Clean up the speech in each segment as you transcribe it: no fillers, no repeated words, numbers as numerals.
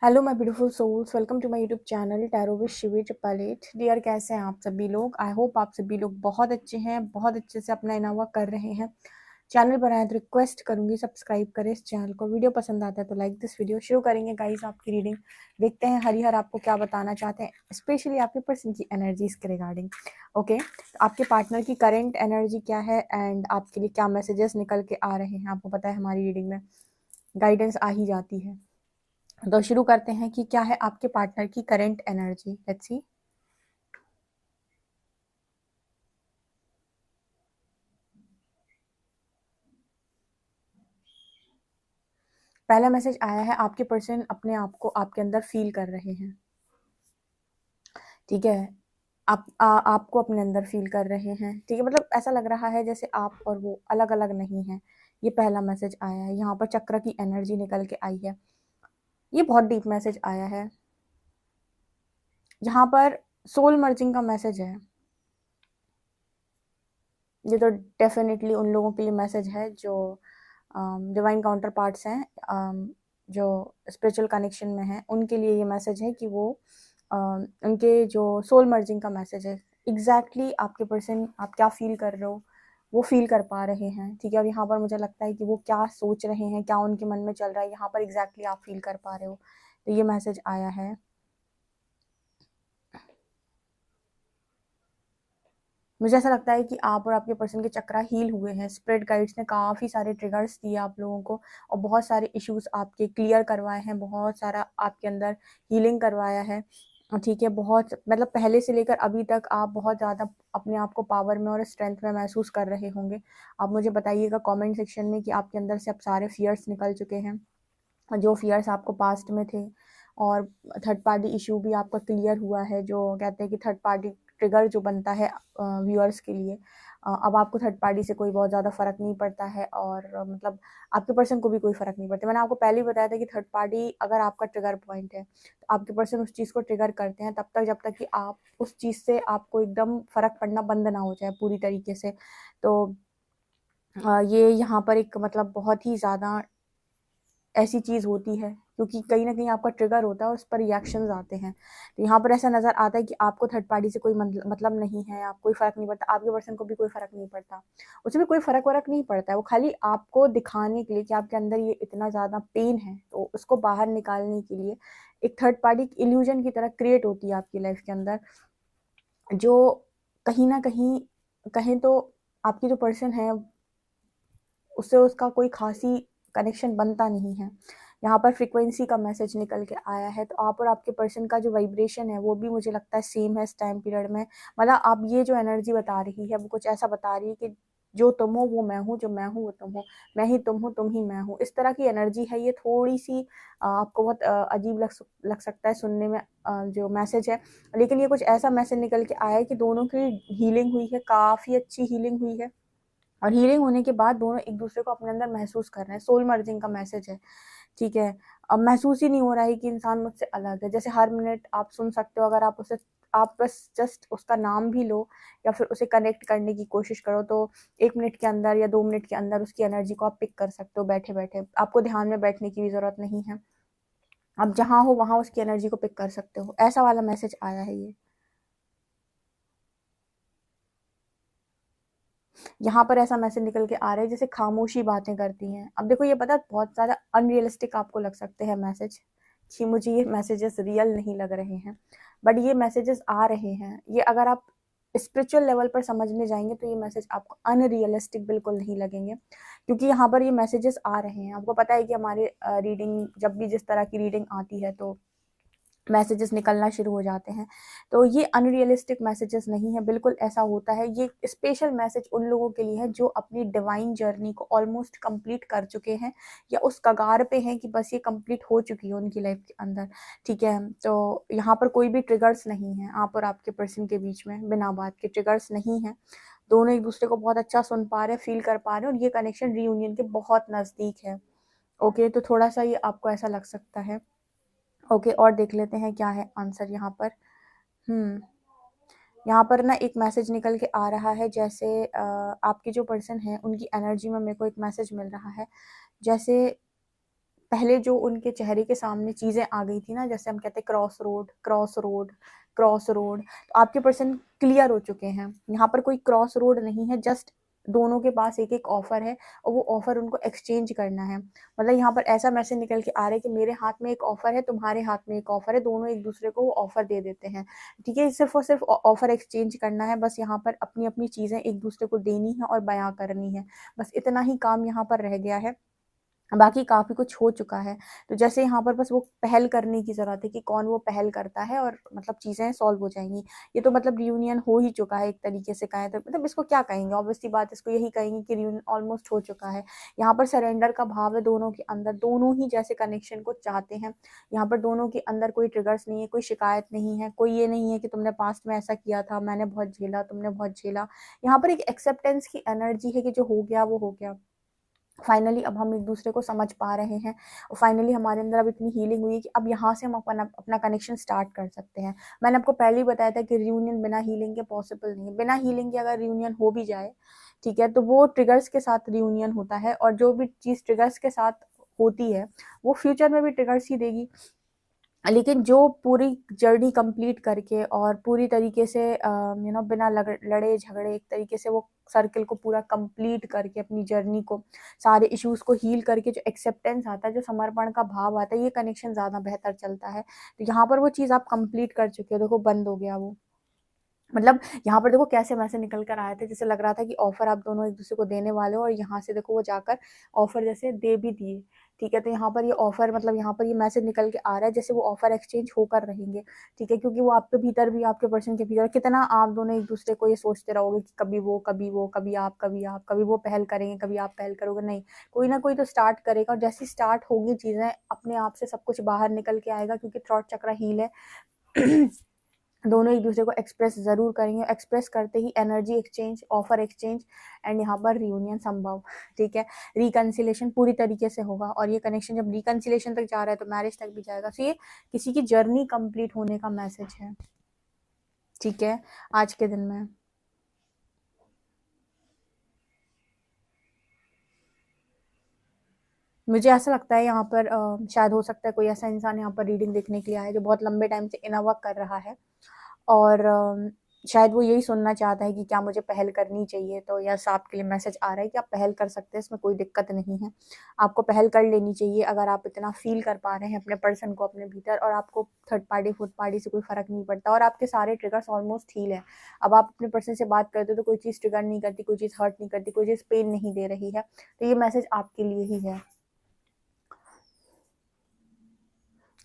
Hello my beautiful souls, welcome to my YouTube channel tarot with Shivi triple eight. Dear, कैसे हैं आप सभी लोग? आई होप आप सभी लोग बहुत अच्छे हैं, बहुत अच्छे से अपना इनावा कर रहे हैं। चैनल पर आए तो रिक्वेस्ट करूंगी सब्सक्राइब करें इस चैनल को। वीडियो पसंद आता है तो लाइक दिस वीडियो। शुरू करेंगे गाइस आपकी रीडिंग। देखते हैं हरिहर आपको क्या बताना चाहते हैं, स्पेशली आपके पर्सन की एनर्जीज के रिगार्डिंग। ओके, आपके पार्टनर की करेंट एनर्जी क्या है एंड आपके लिए क्या मैसेजेस निकल के आ रहे हैं। आपको पता है हमारी रीडिंग में गाइडेंस आ ही जाती है। तो शुरू करते हैं कि क्या है आपके पार्टनर की करंट एनर्जी। Let's see. पहला मैसेज आया है, आपके पर्सन अपने आप को आपके अंदर फील कर रहे हैं। ठीक है, आपको अपने अंदर फील कर रहे हैं। ठीक है, मतलब ऐसा लग रहा है जैसे आप और वो अलग अलग नहीं है। ये पहला मैसेज आया है। यहाँ पर चक्र की एनर्जी निकल के आई है। ये बहुत डीप मैसेज आया है। जहाँ पर सोल मर्जिंग का मैसेज है। ये तो डेफिनेटली उन लोगों के लिए मैसेज है जो डिवाइन काउंटर पार्ट्स हैं, जो स्पिरिचुअल कनेक्शन में हैं। उनके लिए ये मैसेज है कि वो उनके जो सोल मर्जिंग का मैसेज है। एग्जैक्टली आपके पर्सन आप क्या फील कर रहे हो वो फील कर पा रहे हैं। ठीक है, और यहाँ पर मुझे लगता है कि वो क्या सोच रहे हैं, क्या उनके मन में चल रहा है, यहाँ पर एग्जैक्टली आप फील कर पा रहे हो। तो ये मैसेज आया है। मुझे ऐसा लगता है कि आप और आपके पर्सन के चक्रा हील हुए हैं। स्पिरिट गाइड्स ने काफ़ी सारे ट्रिगर्स दिए आप लोगों को और बहुत सारे इश्यूज आपके क्लियर करवाए हैं, बहुत सारा आपके अंदर हीलिंग करवाया है। ठीक है, बहुत मतलब पहले से लेकर अभी तक आप बहुत ज़्यादा अपने आप को पावर में और स्ट्रेंथ में महसूस कर रहे होंगे। आप मुझे बताइएगा कमेंट सेक्शन में कि आपके अंदर से अब सारे फियर्स निकल चुके हैं, जो फियर्स आपको पास्ट में थे। और थर्ड पार्टी इशू भी आपका क्लियर हुआ है। जो कहते हैं कि थर्ड पार्टी ट्रिगर जो बनता है व्यूअर्स के लिए, अब आपको थर्ड पार्टी से कोई बहुत ज़्यादा फ़र्क नहीं पड़ता है। और मतलब आपके पर्सन को भी कोई फ़र्क नहीं पड़ता। मैंने आपको पहले ही बताया था कि थर्ड पार्टी अगर आपका ट्रिगर पॉइंट है तो आपके पर्सन उस चीज़ को ट्रिगर करते हैं तब तक जब तक कि आप उस चीज़ से आपको एकदम फ़र्क पड़ना बंद ना हो जाए पूरी तरीके से। तो ये यहाँ पर एक मतलब बहुत ही ज़्यादा ऐसी चीज़ होती है, क्योंकि कहीं ना कहीं आपका ट्रिगर होता है और उस पर रिएक्शंस आते हैं। तो यहाँ पर ऐसा नज़र आता है कि आपको थर्ड पार्टी से कोई मतलब नहीं है, आप कोई फ़र्क नहीं पड़ता, आपके पर्सन को भी कोई फ़र्क नहीं पड़ता, उसे भी कोई फ़र्क वरक नहीं पड़ता है। वो खाली आपको दिखाने के लिए कि आपके अंदर ये इतना ज़्यादा पेन है तो उसको बाहर निकालने के लिए एक थर्ड पार्टी इल्यूजन की तरह क्रिएट होती है आपकी लाइफ के अंदर। जो कहीं ना कहीं कहें तो आपकी जो पर्सन है उससे उसका कोई खासी कनेक्शन बनता नहीं है। यहाँ पर फ्रीक्वेंसी का मैसेज निकल के आया है। तो आप और आपके पर्सन का जो वाइब्रेशन है वो भी मुझे लगता है सेम है इस टाइम पीरियड में। मतलब आप ये जो एनर्जी बता रही है वो कुछ ऐसा बता रही है कि जो तुम हो वो मैं हूँ, जो मैं हूँ वो तुम हो, मैं ही तुम हूँ तुम ही मैं हूँ। इस तरह की एनर्जी है ये। थोड़ी सी आपको बहुत अजीब लग सकता है सुनने में जो मैसेज है, लेकिन ये कुछ ऐसा मैसेज निकल के आया है कि दोनों की हीलिंग हुई है, काफ़ी अच्छी हीलिंग हुई है। और हीलिंग होने के बाद दोनों एक दूसरे को अपने अंदर महसूस कर रहे हैं। सोल मर्जिंग का मैसेज है। ठीक है, अब महसूस ही नहीं हो रहा है कि इंसान मुझसे अलग है। जैसे हर मिनट आप सुन सकते हो, अगर आप उसे आप बस जस्ट उसका नाम भी लो या फिर उसे कनेक्ट करने की कोशिश करो तो 1 मिनट के अंदर या 2 मिनट के अंदर उसकी एनर्जी को आप पिक कर सकते हो बैठे बैठे। आपको ध्यान में बैठने की भी ज़रूरत नहीं है। आप जहाँ हो वहाँ उसकी एनर्जी को पिक कर सकते हो। ऐसा वाला मैसेज आया है ये। यहाँ पर ऐसा मैसेज निकल के आ रहा है जैसे खामोशी बातें करती हैं। अब देखो ये पता बहुत ज़्यादा अनरियलिस्टिक आपको लग सकते हैं मैसेज, कि मुझे ये मैसेजेस रियल नहीं लग रहे हैं, बट ये मैसेजेस आ रहे हैं। ये अगर आप स्पिरिचुअल लेवल पर समझने जाएंगे तो ये मैसेज आपको अनरियलिस्टिक बिल्कुल नहीं लगेंगे, क्योंकि यहाँ पर ये मैसेजेस आ रहे हैं। आपको पता है कि हमारे रीडिंग जब भी जिस तरह की रीडिंग आती है तो मैसेजेस निकलना शुरू हो जाते हैं। तो ये अनरियलिस्टिक मैसेजेस नहीं है, बिल्कुल ऐसा होता है। ये स्पेशल मैसेज उन लोगों के लिए है जो अपनी डिवाइन जर्नी को ऑलमोस्ट कंप्लीट कर चुके हैं या उस कगार पे हैं कि बस ये कंप्लीट हो चुकी है उनकी लाइफ के अंदर। ठीक है, तो यहाँ पर कोई भी ट्रिगर्स नहीं है आप और आपके पर्सन के बीच में, बिना बात के ट्रिगर्स नहीं है। दोनों एक दूसरे को बहुत अच्छा सुन पा रहे हैं, फील कर पा रहे हैं और ये कनेक्शन रीयूनियन के बहुत नज़दीक है। ओके, तो थोड़ा सा ये आपको ऐसा लग सकता है। ओके, और देख लेते हैं क्या है आंसर यहाँ पर। यहाँ पर ना एक मैसेज निकल के आ रहा है, जैसे आपके जो पर्सन है उनकी एनर्जी में मेरे को एक मैसेज मिल रहा है। जैसे पहले जो उनके चेहरे के सामने चीज़ें आ गई थी ना, जैसे हम कहते हैं cross road, cross road, cross road, तो आपके पर्सन क्लियर हो चुके हैं। यहाँ पर कोई क्रॉस रोड नहीं है, जस्ट दोनों के पास एक-एक ऑफ़र है और वो ऑफ़र उनको एक्सचेंज करना है। मतलब यहाँ पर ऐसा मैसेज निकल के आ रहा है कि मेरे हाथ में एक ऑफ़र है, तुम्हारे हाथ में एक ऑफ़र है, दोनों एक-दूसरे को वो ऑफ़र दे देते हैं। ठीक है? सिर्फ़ और सिर्फ़ ऑफ़र एक्सचेंज करना है, बस यहाँ पर अपनी-अपनी चीज़ें एक-दूसरे को देनी है और बयाँ करनी है। बस इतना ही काम यहाँ पर रह गया है। बाकी काफ़ी कुछ हो चुका है। तो जैसे यहाँ पर बस वो पहल करने की ज़रूरत है कि कौन वो पहल करता है और मतलब चीज़ें सॉल्व हो जाएँगी। ये तो मतलब रियूनियन हो ही चुका है एक तरीके से कहें तो, मतलब इसको क्या कहेंगे, ऑब्वियस सी बात है, इसको यही कहेंगे कि रियूनियन ऑलमोस्ट हो चुका है। यहाँ पर सरेंडर का भाव है दोनों के अंदर, दोनों ही जैसे कनेक्शन को चाहते हैं। यहाँ पर दोनों के अंदर कोई ट्रिगर्स नहीं है, कोई शिकायत नहीं है, कोई ये नहीं है कि तुमने पास्ट में ऐसा किया था, मैंने बहुत झेला, तुमने बहुत झेला। यहाँ पर एक एक्सेप्टेंस की एनर्जी है कि जो हो गया वो हो गया। फाइनली अब हम एक-दूसरे को समझ पा रहे हैं और फाइनली हमारे अंदर अब इतनी हीलिंग हुई है कि अब यहाँ से हम अपना कनेक्शन स्टार्ट कर सकते हैं। मैंने आपको पहले ही बताया था कि रियूनियन बिना हीलिंग के पॉसिबल नहीं है। बिना हीलिंग के अगर रियूनियन हो भी जाए, ठीक है, तो वो ट्रिगर्स के साथ रियूनियन होता है और जो भी चीज़ ट्रिगर्स के साथ होती है, वो फ्यूचर में भी ट्रिगर्स ही देगी। लेकिन जो पूरी जर्नी कंप्लीट करके और पूरी तरीके से बिना लड़े झगड़े एक तरीके से वो सर्किल को पूरा कंप्लीट करके अपनी जर्नी को, सारे इश्यूज़ को हील करके जो एक्सेप्टेंस आता है, जो समर्पण का भाव आता है, ये कनेक्शन ज़्यादा बेहतर चलता है। तो यहाँ पर वो चीज़ आप कंप्लीट कर चुके हो, देखो बंद हो गया वो। मतलब यहाँ पर देखो कैसे मैसेज निकल कर आए थे, जैसे लग रहा था कि ऑफ़र आप दोनों एक-दूसरे को देने वाले हो और यहाँ से देखो वो जाकर ऑफ़र जैसे दे भी दिए, ठीक है? तो यहाँ पर ये ऑफ़र मतलब यहाँ पर ये मैसेज निकल के आ रहा है जैसे वो ऑफ़र एक्सचेंज होकर रहेंगे, ठीक है? क्योंकि वो आपके भीतर भी आपके पर्सन के भीतर कितना आप दोनों एक-दूसरे को ये सोचते रहोगे कि कभी वो, कभी वो, कभी आप, कभी आप, कभी वो पहल करेंगे, कभी आप पहल करोगे, नहीं। कोई ना कोई तो स्टार्ट करेगा और जैसे ही स्टार्ट होगी चीज़ें, अपने आप से सब कुछ बाहर निकल के आएगा क्योंकि थ्रॉट चक्र हील है। दोनों एक-दूसरे को एक्सप्रेस ज़रूर करेंगे, एक्सप्रेस करते ही energy exchange, offer exchange and यहाँ पर रियूनियन संभव, ठीक है? रिकन्सिलिएशन पूरी तरीके से होगा और ये कनेक्शन जब रिकन्सिलिएशन तक जा रहा है तो मैरिज तक भी जाएगा। तो ये किसी की जर्नी कंप्लीट होने का मैसेज है, ठीक है? आज के दिन में। मुझे ऐसा लगता है यहाँ पर शायद हो सकता है कोई ऐसा इंसान यहाँ पर रीडिंग देखने के लिए आया है जो बहुत लंबे टाइम से इनर वर्क कर रहा है और शायद वो यही सुनना चाहता है कि क्या मुझे पहल करनी चाहिए, तो यस आपके लिए मैसेज आ रहा है कि आप पहल कर सकते हैं, इसमें कोई दिक्कत नहीं है। आपको पहल कर लेनी चाहिए अगर आप इतना फ़ील कर पा रहे हैं अपने पर्सन को अपने भीतर और आपको थर्ड पार्टी, फोर्थ पार्टी से कोई फ़र्क नहीं पड़ता और आपके सारे ट्रिगर्स ऑलमोस्ट हील हैं। अब आप अपने पर्सन से बात करते हो तो कोई चीज़ ट्रिगर नहीं करती, कोई चीज़ हर्ट नहीं करती, कोई चीज़ पेन नहीं दे रही है, तो ये मैसेज आपके लिए ही है।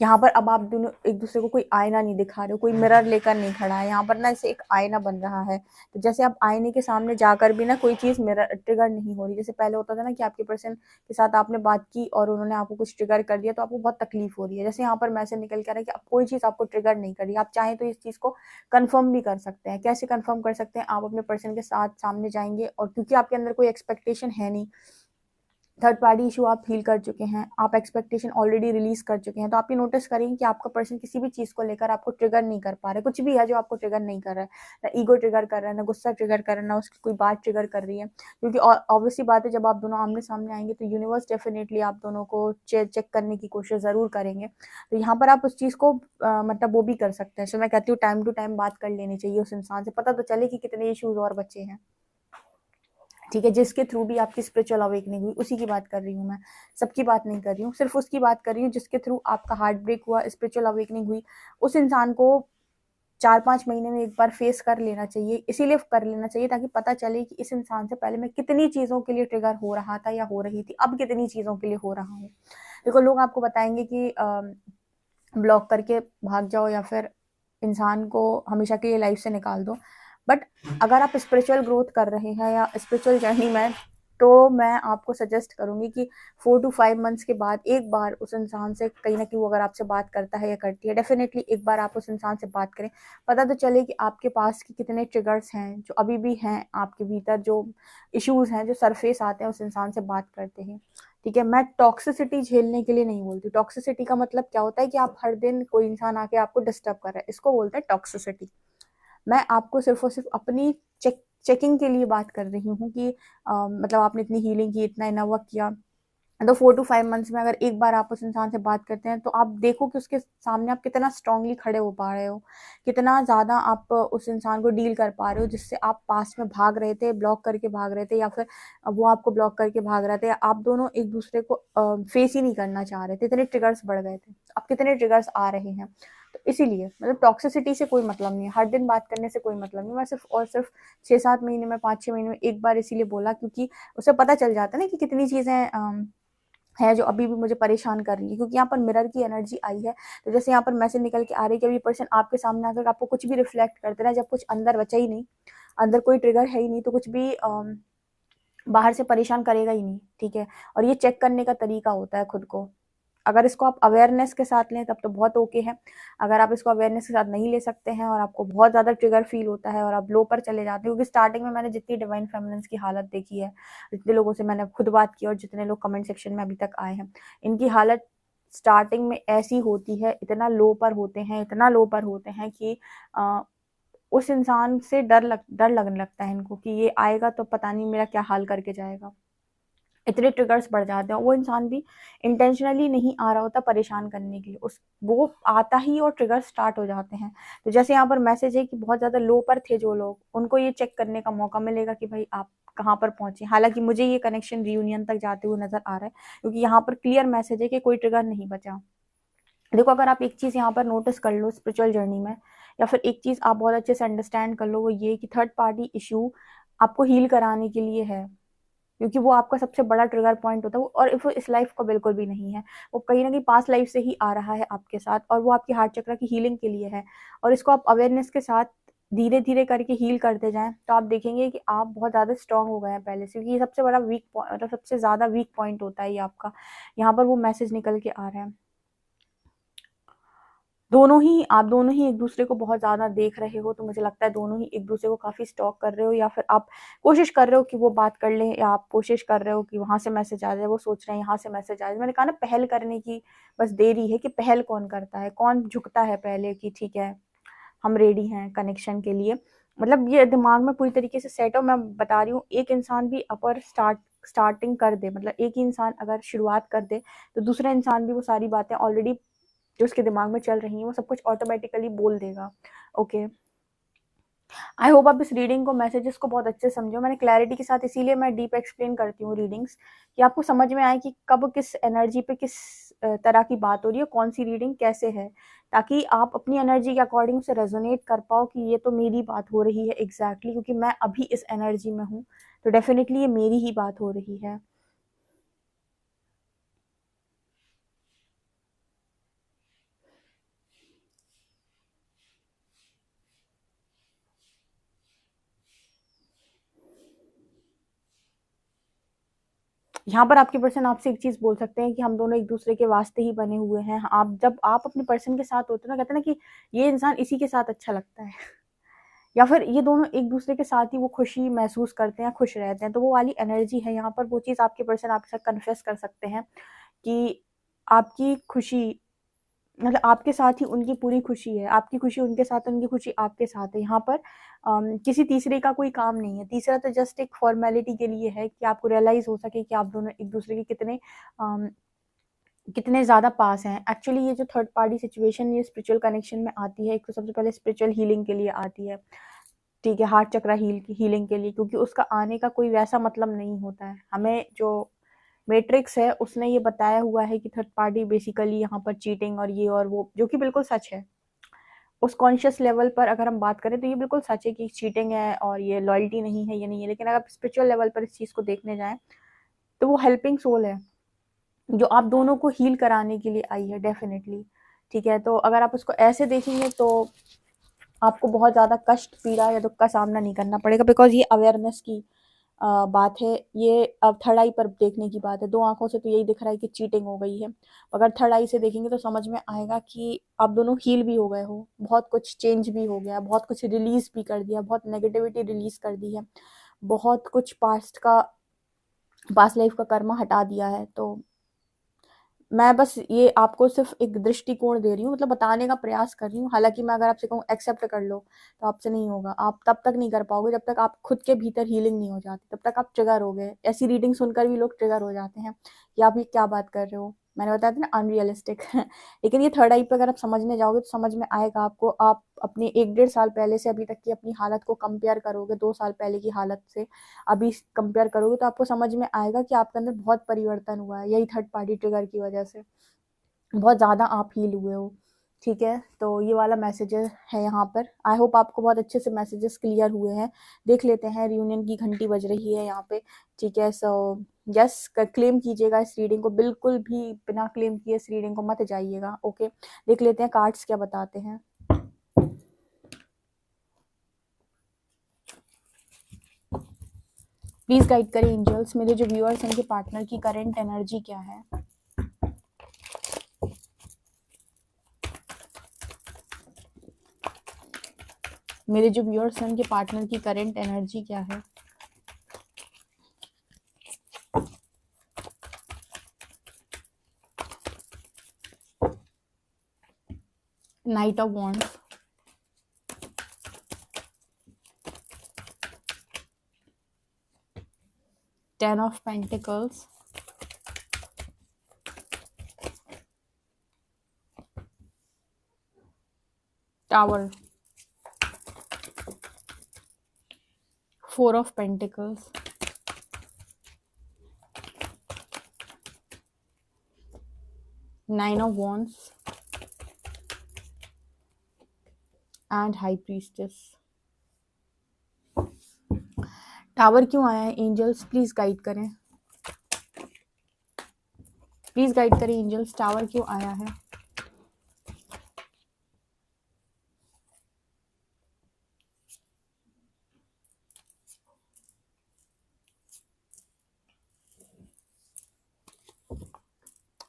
यहाँ पर अब आप दोनों एक-दूसरे को कोई आईना नहीं दिखा रहे हो, कोई मिरर लेकर नहीं खड़ा है, यहाँ पर ना ऐसे एक आईना बन रहा है। तो जैसे आप आईने के सामने जाकर भी ना कोई चीज़ मिरर ट्रिगर नहीं हो रही। जैसे पहले होता था ना कि आपके पर्सन के साथ आपने बात की और उन्होंने आपको कुछ ट्रिगर कर दिया तो आपको बहुत तकलीफ़ हो रही है। जैसे यहाँ पर मैसेज निकल के आ रहा है कि अब कोई चीज़ आपको ट्रिगर नहीं कर रही है। आप चाहें तो इस चीज़ को कन्फर्म भी कर सकते हैं। कैसे कन्फर्म कर सकते हैं? आप अपने पर्सन के साथ सामने जाएँगे और क्योंकि आपके अंदर कोई एक्सपेक्टेशन है नहीं, थर्ड पार्टी इशू आप हील कर चुके हैं, आप एक्सपेक्टेशन ऑलरेडी रिलीज़ कर चुके हैं, तो आप ये नोटिस करेंगे कि आपका पर्सन किसी भी चीज़ को लेकर आपको ट्रिगर नहीं कर पा रहा है। कुछ भी है जो आपको ट्रिगर नहीं कर रहा है, ना ईगो ट्रिगर कर रहा है, ना गुस्सा ट्रिगर कर रहा है, ना उसकी कोई बात ट्रिगर कर रही है। क्योंकि ऑब्वियस सी बात है जब आप दोनों आमने-सामने आएँगे तो यूनिवर्स डेफिनिटली आप दोनों को चेक करने की कोशिश ज़रूर करेंगे। तो यहाँ पर आप उस चीज़ को मतलब वो भी कर सकते हैं। सो मैं कहती हूँ टाइम टू टाइम बात कर लेनी चाहिए उस इंसान से, पता तो चले कि कितने इश्यूज़ और बचे हैं। ठीक है, जिसके थ्रू भी आपकी स्पिरिचुअल अवेकनिंग हुई, उसी की बात कर रही हूँ मैं, सबकी बात नहीं कर रही हूँ, सिर्फ़ उसकी बात कर रही हूँ जिसके थ्रू आपका हार्ट ब्रेक हुआ, स्पिरिचुअल अवेकनिंग हुई। उस इंसान को 4-5 महीने में एक बार फेस कर लेना चाहिए, इसीलिए कर लेना चाहिए ताकि पता चले कि इस इंसान से पहले मैं कितनी चीज़ों के लिए ट्रिगर हो रहा था या हो रही थी, अब कितनी चीज़ों के लिए हो रहा हूँ। देखो लोग आपको बताएँगे कि ब्लॉक करके भाग जाओ या फिर इंसान को हमेशा के लिए लाइफ से निकाल दो। बट अगर आप स्पिरिचुअल ग्रोथ कर रहे हैं या स्पिरिचुअल जर्नी में, तो मैं आपको सजेस्ट करूँगी कि 4 टू 5 मंथ्स के बाद एक बार उस इंसान से कहीं न कहीं वो अगर आपसे बात करता है या करती है, डेफ़िनेटली एक बार आप उस इंसान से बात करें। पता तो चले कि आपके पास के कितने ट्रिगर्स हैं, जो अभी भी हैं आपके भीतर, जो इश्यूज़ हैं, जो सरफ़ेस आते हैं उस इंसान से बात करते ही। ठीक है, मैं टॉक्सिसिटी झेलने के लिए नहीं बोलती। टॉक्सिसिटी का मतलब क्या होता है कि आप हर दिन कोई इंसान आके आपको डिस्टर्ब कर रहा है, इसको बोलते हैं टॉक्सिसिटी। मैं आपको सिर्फ़ और सिर्फ़ अपनी चेकिंग के लिए बात कर रही हूँ कि मतलब आपने इतनी हीलिंग की, इतना इनर वर्क किया, तो 4 to 5 मंथ्स में अगर एक बार आप उस इंसान से बात करते हैं तो आप देखो कि उसके सामने आप कितना स्ट्रांगली खड़े हो पा रहे हो, कितना ज़्यादा आप उस इंसान को डील कर पा रहे हो, जिससे आप पास्ट में भाग रहे थे, ब्लॉक करके भाग रहे थे, या फिर वो आपको ब्लॉक करके भाग रहे थे, या आप दोनों एक दूसरे को फेस ही नहीं करना चाह रहे थे, इतने ट्रिगर्स बढ़ गए थे। अब कितने ट्रिगर्स आ रहे हैं, तो इसीलिए मतलब टॉक्सिसिटी से कोई मतलब नहीं है, हर दिन बात करने से कोई मतलब नहीं। मैं सिर्फ और सिर्फ 6-7 महीने में, 5-6 महीने में एक बार इसीलिए बोला, क्योंकि उसे पता चल जाता है ना कि कितनी चीज़ें है जो अभी भी मुझे परेशान कर रही है, क्योंकि यहाँ पर मिरर की एनर्जी आई है। तो जैसे यहाँ पर मैसेज निकल के आ रही है कि अभी पर्सन आपके सामने आकर आपको कुछ भी रिफ्लेक्ट करते ना, जब कुछ अंदर बचा ही नहीं, अंदर कोई ट्रिगर है ही नहीं, तो कुछ भी बाहर से परेशान करेगा ही नहीं, ठीक है। और ये चेक करने का तरीका होता है खुद को। अगर इसको आप अवेयरनेस के साथ लें तब तो बहुत ओके है। अगर आप इसको अवेयरनेस के साथ नहीं ले सकते हैं और आपको बहुत ज़्यादा ट्रिगर फील होता है और आप लो पर चले जाते हो, क्योंकि स्टार्टिंग में मैंने जितनी डिवाइन फेमिनिन्स की हालत देखी है, जितने लोगों से मैंने खुद बात की और जितने लोग कमेंट सेक्शन में अभी तक आए हैं, इनकी हालत स्टार्टिंग में ऐसी होती है, इतना लो पर होते हैं, इतना लो पर होते हैं कि उस इंसान से डर लगने लगता है इनको कि ये आएगा तो पता नहीं मेरा क्या हाल करके जाएगा। इतने ट्रिगर्स बढ़ जाते हैं। वो इंसान भी इंटेंशनली नहीं आ रहा होता परेशान करने के लिए, उस वो आता ही और ट्रिगर स्टार्ट हो जाते हैं। तो जैसे यहाँ पर मैसेज है कि बहुत ज़्यादा लो पर थे जो लोग, उनको ये चेक करने का मौका मिलेगा कि भाई आप कहाँ पर पहुंचे। हालांकि मुझे ये कनेक्शन रियूनियन तक जाते हुए नजर आ रहा है, क्योंकि यहाँ पर क्लियर मैसेज है कि कोई ट्रिगर नहीं बचा। देखो, अगर आप एक चीज़ यहाँ पर नोटिस कर लो स्पिरिचुअल जर्नी में, या फिर एक चीज़ आप बहुत अच्छे से अंडरस्टैंड कर लो, वो ये कि थर्ड पार्टी इशू आपको हील कराने के लिए है, क्योंकि वो आपका सबसे बड़ा ट्रिगर पॉइंट होता है। और वो इस लाइफ का बिल्कुल भी नहीं है, वो कहीं ना कहीं पास्ट लाइफ से ही आ रहा है आपके साथ, और वो आपकी हार्ट चक्र की हीलिंग के लिए है। और इसको आप अवेयरनेस के साथ धीरे धीरे करके हील करते जाएं, तो आप देखेंगे कि आप बहुत ज़्यादा स्ट्रांग हो गए हैं पहले से, क्योंकि ये सबसे बड़ा वीक मतलब सबसे ज़्यादा वीक पॉइंट होता है ये आपका। यहाँ पर वो मैसेज निकल के आ रहे हैं। आप दोनों ही एक दूसरे को बहुत ज़्यादा देख रहे हो, तो मुझे लगता है दोनों ही एक दूसरे को काफ़ी स्टॉक कर रहे हो, या फिर आप कोशिश कर रहे हो कि वो बात कर लें, या आप कोशिश कर रहे हो कि वहाँ से मैसेज आ जाए, वो सोच रहे हैं यहाँ से मैसेज आ जाए। मैंने कहा ना, पहल करने की बस देरी है कि पहल कौन करता है, कौन झुकता है पहले कि ठीक है हम रेडी हैं कनेक्शन के लिए। मतलब ये दिमाग में पूरी तरीके से सेट हो। मैं बता रही हूँ, एक इंसान भी अपर स्टार्टिंग कर दे, मतलब एक ही इंसान अगर शुरुआत कर दे, तो दूसरा इंसान भी वो सारी बातें ऑलरेडी जो उसके दिमाग में चल रही हैं वो सब कुछ ऑटोमेटिकली बोल देगा। ओके, आई होप आप इस रीडिंग को, मैसेजेस को बहुत अच्छे से समझो। मैंने क्लैरिटी के साथ इसीलिए मैं डीप एक्सप्लेन करती हूँ रीडिंग्स, कि आपको समझ में आए कि कब किस एनर्जी पे किस तरह की बात हो रही है, कौन सी रीडिंग कैसे है, ताकि आप अपनी एनर्जी के अकॉर्डिंग से रेजोनेट कर पाओ कि ये तो मेरी बात हो रही है एग्जैक्टली, क्योंकि मैं अभी इस एनर्जी में हूँ, तो डेफिनेटली ये मेरी ही बात हो रही है। यहाँ पर आपके पर्सन आपसे एक चीज बोल सकते हैं कि हम दोनों एक दूसरे के वास्ते ही बने हुए हैं। जब आप अपने पर्सन के साथ होते हो ना, कहते हैं ना कि ये इंसान इसी के साथ अच्छा लगता है, या फिर ये दोनों एक दूसरे के साथ ही वो खुशी महसूस करते हैं, खुश रहते हैं, तो वो वाली एनर्जी है यहाँ पर। वो चीज़ आपके पर्सन आपके साथ कन्फेस कर सकते हैं कि आपकी खुशी, मतलब आपके साथ ही उनकी पूरी खुशी है, आपकी खुशी उनके साथ है, उनकी खुशी आपके साथ है। यहाँ पर किसी तीसरे का कोई काम नहीं है। तीसरा तो जस्ट एक फॉर्मेलिटी के लिए है कि आपको रियलाइज हो सके कि आप दोनों एक दूसरे के कितने ज़्यादा पास हैं। एक्चुअली ये जो थर्ड पार्टी सिचुएशन ये स्पिरिचुअल कनेक्शन में आती है, एक तो सबसे पहले स्पिरिचुअल हीलिंग के लिए आती है, ठीक है, हार्ट चक्रा हीलिंग के लिए, क्योंकि उसका आने का कोई वैसा मतलब नहीं होता है। हमें जो मैट्रिक्स है उसने ये बताया हुआ है कि थर्ड पार्टी बेसिकली यहाँ पर चीटिंग और ये और वो, जो कि बिल्कुल सच है। उस कॉन्शियस लेवल पर अगर हम बात करें तो ये बिल्कुल सच है कि चीटिंग है और ये लॉयल्टी नहीं है, ये नहीं है। लेकिन अगर स्पिरिचुअल लेवल पर इस चीज़ को देखने जाएं तो वो हेल्पिंग सोल है जो आप दोनों को हील कराने के लिए आई है, डेफिनेटली। ठीक है, तो अगर आप उसको ऐसे देखेंगे तो आपको बहुत ज़्यादा कष्ट, पीड़ा या दुख का सामना नहीं करना पड़ेगा, बिकॉज ये अवेयरनेस की बात है। ये अब थर्ड आई पर देखने की बात है। दो आंखों से तो यही दिख रहा है कि चीटिंग हो गई है, अगर थर्ड आई से देखेंगे तो समझ में आएगा कि आप दोनों हील भी हो गए हो, बहुत कुछ चेंज भी हो गया, बहुत कुछ रिलीज भी कर दिया, बहुत नेगेटिविटी रिलीज कर दी है, बहुत कुछ पास्ट लाइफ का कर्मा हटा दिया है। तो मैं बस ये आपको सिर्फ एक दृष्टिकोण दे रही हूँ, मतलब बताने का प्रयास कर रही हूँ। हालांकि मैं अगर आपसे कहूँ एक्सेप्ट कर लो तो आपसे नहीं होगा, आप तब तक नहीं कर पाओगे जब तक आप खुद के भीतर हीलिंग नहीं हो जाती, तब तक आप ट्रिगर हो गए। ऐसी रीडिंग सुनकर भी लोग ट्रिगर हो जाते हैं कि आप ये क्या बात कर रहे हो, मैंने बताया था ना अनरियलिस्टिक। लेकिन ये थर्ड आई पे अगर आप समझने जाओगे तो समझ में आएगा आपको। आप अपने 1-1.5 साल पहले से अभी तक की अपनी हालत को कंपेयर करोगे, 2 साल पहले की हालत से अभी कंपेयर करोगे, तो आपको समझ में आएगा कि आपके अंदर बहुत परिवर्तन हुआ है, यही थर्ड पार्टी ट्रिगर की वजह से बहुत ज़्यादा आप हील हुए हो। ठीक है, तो ये वाला मैसेजेस है यहाँ पर। आई होप आपको बहुत अच्छे से मैसेजेस क्लियर हुए हैं। देख लेते हैं, रियूनियन की घंटी बज रही है यहाँ पे। ठीक है, सो यस, क्लेम कीजिएगा इस रीडिंग को, बिल्कुल भी बिना क्लेम किए इस रीडिंग को मत जाइएगा। ओके, देख लेते हैं कार्ड्स क्या बताते हैं। प्लीज गाइड करें एंजल्स, मेरे जो व्यूअर्स हैं उनके पार्टनर की करंट एनर्जी क्या है। मेरे जो व्यूअर्स हैं उनके पार्टनर की करंट एनर्जी क्या है। Night of wands, 10 of Pentacles, Tower, 4 of Pentacles, Nine of Wands, and High Priestess. Tower क्यों आया है एंजल्स, प्लीज गाइड करें, प्लीज गाइड करें एंजल्स, टावर क्यों आया है।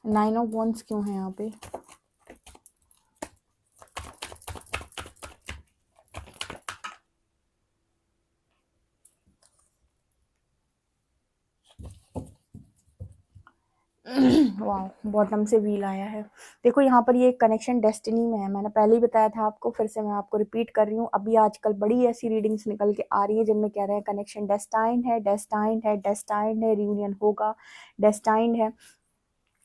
नाइन ऑफ वॉन्ड्स क्यों है यहाँ पे। वाह, बॉटम से व्हील आया है। देखो यहाँ पर ये कनेक्शन डेस्टिनी में है, मैंने पहले ही बताया था आपको, फिर से मैं आपको रिपीट कर रही हूँ। अभी आजकल बड़ी ऐसी रीडिंग्स निकल के आ रही है जिनमें कह रहे हैं कनेक्शन डेस्टाइंड है, डेस्टाइंड है, डेस्टाइंड है, रियूनियन होगा, डेस्टाइंड है।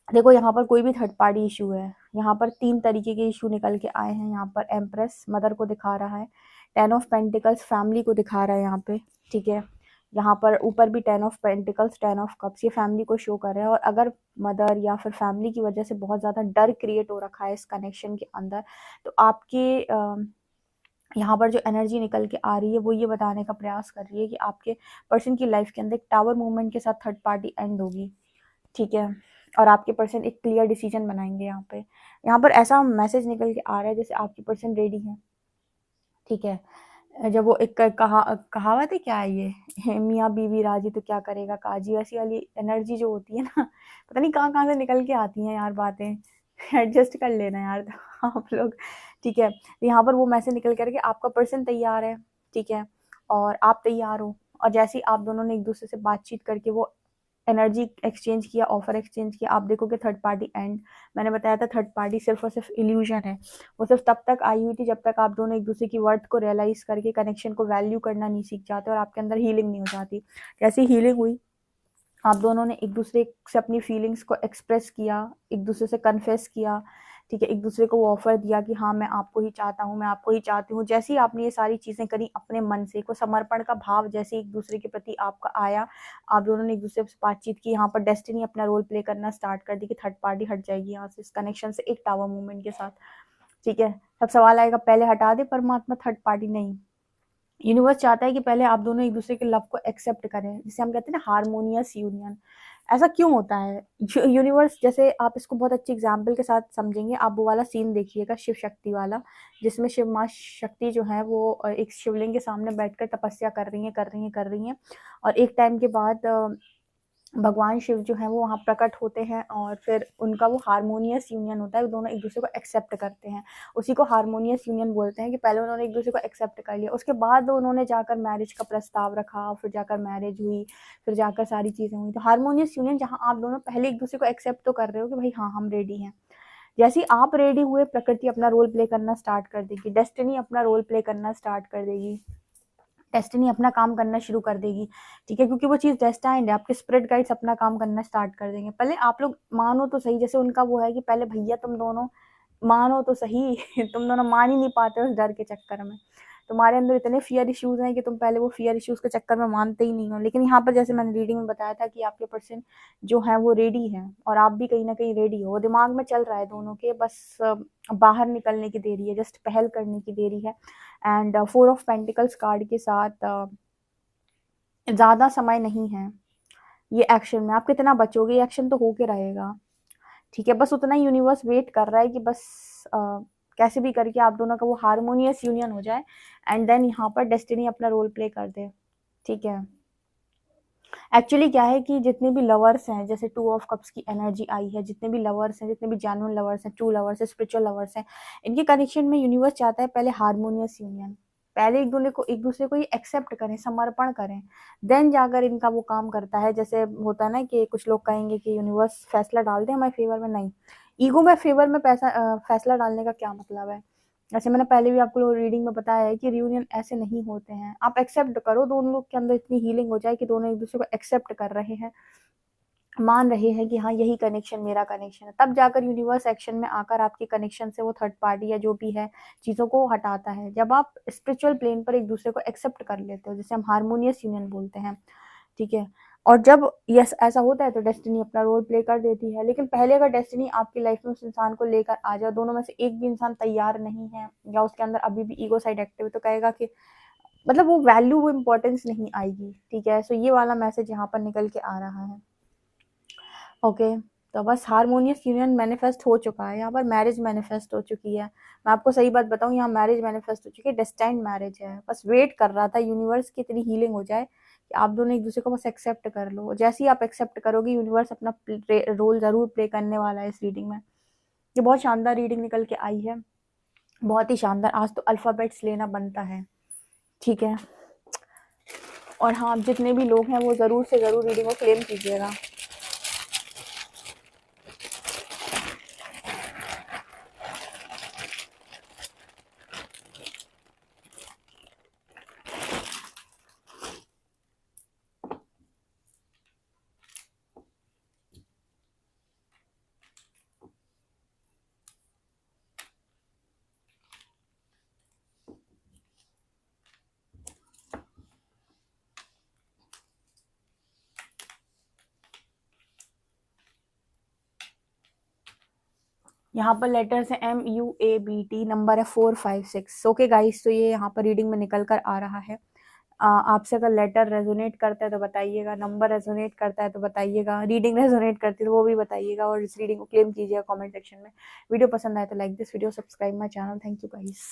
देखो यहाँ पर कोई भी थर्ड पार्टी इशू है, यहाँ पर 3 तरीके के इशू निकल के आए हैं। यहाँ पर एम्प्रेस मदर को दिखा रहा है, 10 ऑफ पेंटिकल्स फैमिली को दिखा रहा है यहाँ पे। ठीक है, यहाँ पर ऊपर भी 10 ऑफ पेंटिकल्स, 10 ऑफ कप्स, ये फैमिली को शो कर रहे हैं। और अगर मदर या फिर फैमिली की वजह से बहुत ज़्यादा डर क्रिएट हो रखा है इस कनेक्शन के अंदर, तो आपके यहाँ पर जो एनर्जी निकल के आ रही है वो ये बताने का प्रयास कर रही है कि आपके पर्सन की लाइफ के अंदर एक टावर मूवमेंट के साथ थर्ड पार्टी एंड होगी। ठीक है, और आपके पर्सन एक क्लियर डिसीजन बनाएंगे यहाँ पे। यहाँ पर ऐसा मैसेज निकल के आ रहा है जैसे आपकी पर्सन रेडी है। ठीक है, जब वो एक कहावत है, क्या है ये, मियाँ बीवी राजी तो क्या करेगा काजी, वैसी वाली एनर्जी जो होती है ना, पता नहीं कहाँ कहाँ से निकल के आती हैं यार बातें। एडजस्ट कर लेना यार आप लोग। ठीक है, यहाँ पर वो मैसेज निकल कर के आपका पर्सन तैयार है। ठीक है, और आप तैयार हो, और जैसे ही आप दोनों ने एक दूसरे से बातचीत करके वो एनर्जी एक्सचेंज किया, ऑफर एक्सचेंज किया, आप देखोगे थर्ड पार्टी एंड। मैंने बताया था थर्ड पार्टी सिर्फ और सिर्फ इल्यूजन है, वो सिर्फ तब तक आई हुई थी जब तक आप दोनों एक दूसरे की वर्थ को रियलाइज करके कनेक्शन को वैल्यू करना नहीं सीख जाते और आपके अंदर हीलिंग नहीं हो जाती। जैसे हीलिंग हुई, आप दोनों ने एक दूसरे से अपनी फीलिंग्स को एक्सप्रेस किया, एक दूसरे से कन्फेस किया। ठीक है, एक दूसरे को वो ऑफर दिया कि हाँ मैं आपको ही चाहता हूँ, मैं आपको ही चाहती हूँ। जैसे ही आपने ये सारी चीज़ें करी अपने मन से, को समर्पण का भाव जैसे एक दूसरे के प्रति आपका आया, आप दोनों ने एक दूसरे से बातचीत की, यहाँ पर डेस्टिनी अपना रोल प्ले करना स्टार्ट कर दी कि थर्ड पार्टी हट जाएगी यहाँ से, इस कनेक्शन से, एक टावर मूवमेंट के साथ। ठीक है, तब सवाल आएगा पहले हटा दे परमात्मा थर्ड पार्टी, नहीं, यूनिवर्स चाहता है कि पहले आप दोनों एक दूसरे के लव को एक्सेप्ट करें, जिसे हम कहते हैं ना हारमोनियस यूनियन। ऐसा क्यों होता है यूनिवर्स, जैसे आप इसको बहुत अच्छी एग्जाम्पल के साथ समझेंगे, आप वो वाला सीन देखिएगा शिव शक्ति वाला, जिसमें शिव माँ शक्ति जो है वो एक शिवलिंग के सामने बैठकर तपस्या कर रही हैं, और एक टाइम के बाद भगवान शिव जो है वो वहाँ प्रकट होते हैं और फिर उनका वो हारमोनियस यूनियन होता है, दोनों एक दूसरे को एक्सेप्ट करते हैं, उसी को हारमोनियस यूनियन बोलते हैं कि पहले उन्होंने एक दूसरे को एक्सेप्ट कर लिया, उसके बाद उन्होंने जाकर मैरिज का प्रस्ताव रखा, फिर जाकर मैरिज हुई, फिर जाकर सारी चीज़ें हुई। तो हारमोनियस यूनियन जहाँ आप दोनों पहले एक दूसरे को एक्सेप्ट तो कर रहे हो कि भाई हाँ हम रेडी हैं, जैसे ही आप रेडी हुए प्रकृति अपना रोल प्ले करना स्टार्ट कर देगी, डेस्टिनी अपना रोल प्ले करना स्टार्ट कर देगी, डेस्टिनी अपना काम करना शुरू कर देगी, ठीक है, क्योंकि वो चीज़ डेस्टाइंड है, आपके स्पिरिट गाइड्स अपना काम करना स्टार्ट कर देंगे। पहले आप लोग मानो तो सही, जैसे उनका वो है कि पहले भैया तुम दोनों मानो तो सही तुम दोनों मान ही नहीं पाते उस डर के चक्कर में, तुम्हारे अंदर इतने फियर इश्यूज हैं कि तुम पहले वो फियर इश्यूज के चक्कर में मानते ही नहीं हो। लेकिन यहाँ पर जैसे मैंने रीडिंग में बताया था कि आपके पर्सन जो है वो रेडी है और आप भी कहीं ना कहीं रेडी हो, वो दिमाग में चल रहा है दोनों के, बस बाहर निकलने की देरी है, जस्ट पहल करने की देरी है। एंड 4 ऑफ पेंटिकल्स कार्ड के साथ ज़्यादा समय नहीं है ये एक्शन में, आप कितना बचोगे, ये एक्शन तो होके रहेगा, ठीक है, बस उतना ही यूनिवर्स वेट कर रहा है कि बस कैसे भी करके आप दोनों का वो हारमोनियस यूनियन हो जाए एंड देन यहाँ पर डेस्टिनी अपना रोल प्ले कर दे, ठीक है। एक्चुअली क्या है कि जितने भी लवर्स हैं, जैसे 2 ऑफ कप्स की एनर्जी आई है, जितने भी लवर्स हैं, जितने भी जेन्युइन लवर्स हैं, ट्रू लवर्स हैं, स्पिरिचुअल लवर्स हैं, इनके कनेक्शन में यूनिवर्स चाहता है पहले हारमोनियस यूनियन, पहले एक दूसरे को ये एक्सेप्ट करें, समर्पण करें, देन जाकर इनका वो काम करता है। जैसे होता है ना कि कुछ लोग कहेंगे कि यूनिवर्स फैसला डाल दे हमारे फेवर में, नहीं, ईगो में फेवर में फैसला डालने का क्या मतलब है। जैसे मैंने पहले भी आपको रीडिंग में बताया है कि रियूनियन ऐसे नहीं होते हैं, आप एक्सेप्ट करो, दोनों लोग के अंदर इतनी हीलिंग हो जाए कि दोनों एक दूसरे को एक्सेप्ट कर रहे हैं, मान रहे हैं कि हाँ यही कनेक्शन मेरा कनेक्शन है, तब जाकर यूनिवर्स एक्शन में आकर आपके कनेक्शन से वो थर्ड पार्टी या जो भी है चीज़ों को हटाता है। जब आप स्पिरिचुअल प्लेन पर एक दूसरे को एक्सेप्ट कर लेते हो, जिसे हम हारमोनियस यूनियन बोलते हैं, ठीक है, और जब यस ऐसा होता है तो डेस्टिनी अपना रोल प्ले कर देती है। लेकिन पहले अगर डेस्टिनी आपकी लाइफ में उस इंसान को लेकर आ जाए, दोनों में से एक भी इंसान तैयार नहीं है या उसके अंदर अभी भी ईगो साइड एक्टिव है, तो कहेगा कि मतलब वो वैल्यू, वो इम्पोर्टेंस नहीं आएगी, ठीक है। सो ये वाला मैसेज यहाँ पर निकल के आ रहा है, ओके। तो बस हारमोनियस यूनियन मैनिफेस्ट हो चुका है, यहाँ पर मैरिज मैनिफेस्ट हो चुकी है। मैं आपको सही बात बताऊँ, यहाँ मैरिज मैनिफेस्ट हो चुकी है, डेस्टाइन्ड मैरिज है, बस वेट कर रहा था यूनिवर्स की इतनी हीलिंग हो जाए कि आप दोनों एक दूसरे को बस एक्सेप्ट कर लो। जैसे ही आप एक्सेप्ट करोगे, यूनिवर्स अपना रोल ज़रूर प्ले करने वाला है इस रीडिंग में। ये बहुत शानदार रीडिंग निकल के आई है, बहुत ही शानदार। आज तो अल्फ़ाबेट्स लेना बनता है, ठीक है। और हाँ, जितने भी लोग हैं वो ज़रूर से ज़रूर रीडिंग को क्लेम कीजिएगा। यहाँ पर लेटर्स है MUABT, नंबर है 456। ओके गाइस, तो ये यहाँ पर रीडिंग में निकल कर आ रहा है। आपसे अगर लेटर रेजोनेट करता है तो बताइएगा, नंबर रेजोनेट करता है तो बताइएगा, रीडिंग रेजोनेट करती है तो वो भी बताइएगा, और इस रीडिंग को क्लेम कीजिएगा कमेंट सेक्शन में। वीडियो पसंद आए तो like this video, subscribe my channel. Thank you guys.